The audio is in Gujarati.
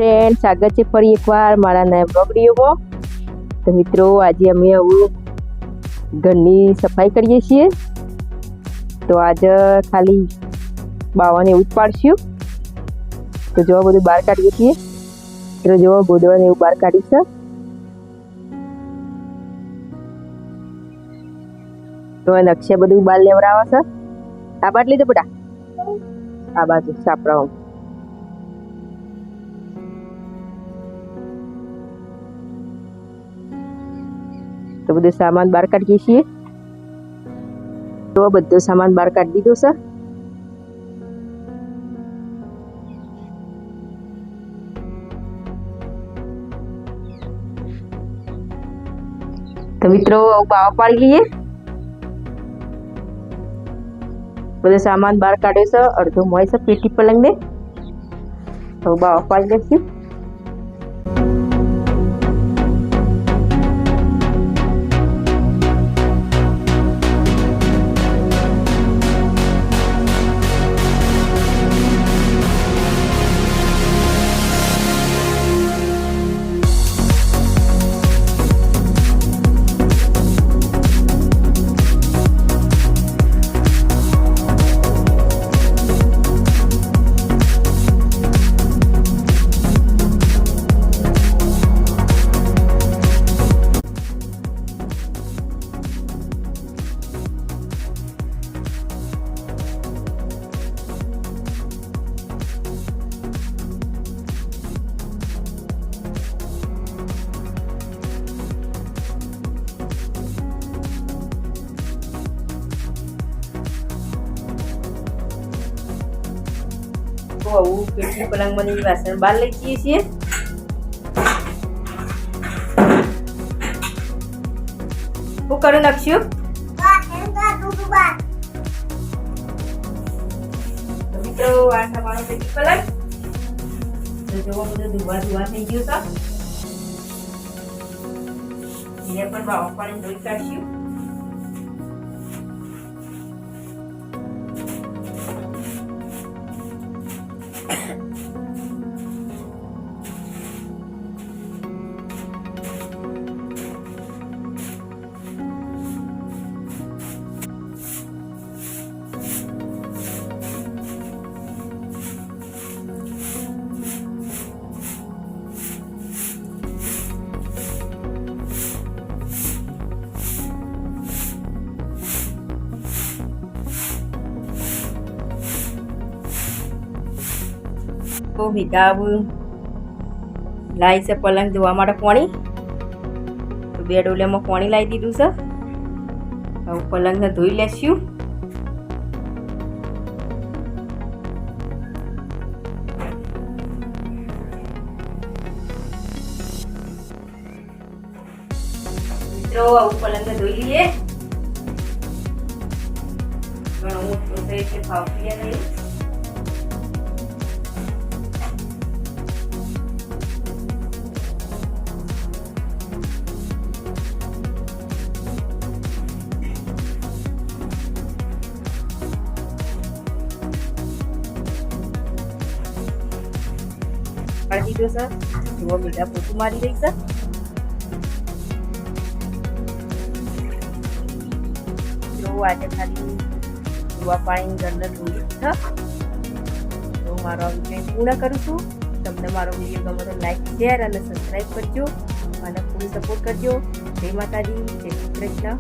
ફ્રેન્ડ, સ્વાગત છે ફરી એકવાર મારા નવા બ્લોગ વિડીયોમાં। તો મિત્રો, આજે અમે આવું ઘરની સફાઈ કરીએ છીએ। તો આજે ખાલી બાવાને એવું જ પાડશું। તો જો બધું બહાર કાઢીએ છીએ। તો જો ગોદડાને એવું બહાર કાઢી છે। તો નકશે બધું બહાર લેવડાવે છે। આ બાટ લીધો બેટા, આ બાજુ સાપડાઓ। તો બધું સામાન બહાર કાઢીએ છીએ। તો બધો સામાન બહાર કાઢી દીધો છે। તો મિત્રો બાવા પાડી લઈએ। બધો સામાન બહાર કાઢ્યો છે, અડધો મોય છે પેટી પલંગ ને। તો બાવા પાડી લઈશું। તો આવું પેટી પલંગમાંથી વાસણ બહાર લઈ જઈએ છીએ। શું કરી નાખશું? મિત્રો આ તમારો પેટી પલંગ તો જોવો બધું ધુવા થઈ ગયું છે। એને પણ બાવા પાણી ધોઈ કાઢશું। તો મીઠા લાવી છે પલંગ ધોવા માટે પાણી। તો 2 ડોલિયામાં પાણી લાવી દીધું છે। હવે પલંગને ધોઈ લેશું। મિત્રો આવું પલંગને ધોઈ લઈએ। ઘણો મોટો છે એટલે ફાવતી નહીં। કાઢી દીધો છે। જુઓ મીઠા પોતું મારી રહી છે। જો આજે ખાલી ધોવા પાણી ઘરને ધોઈ છે। તો મારો આ વિડીયો પૂર્ણ કરું છું। તમને મારો વિડીયો ગમે તો લાઈક, શેર અને સબસ્ક્રાઈબ કરજો અને ફૂલ સપોર્ટ કરજો। જય માતાજી, જય શ્રી કૃષ્ણ।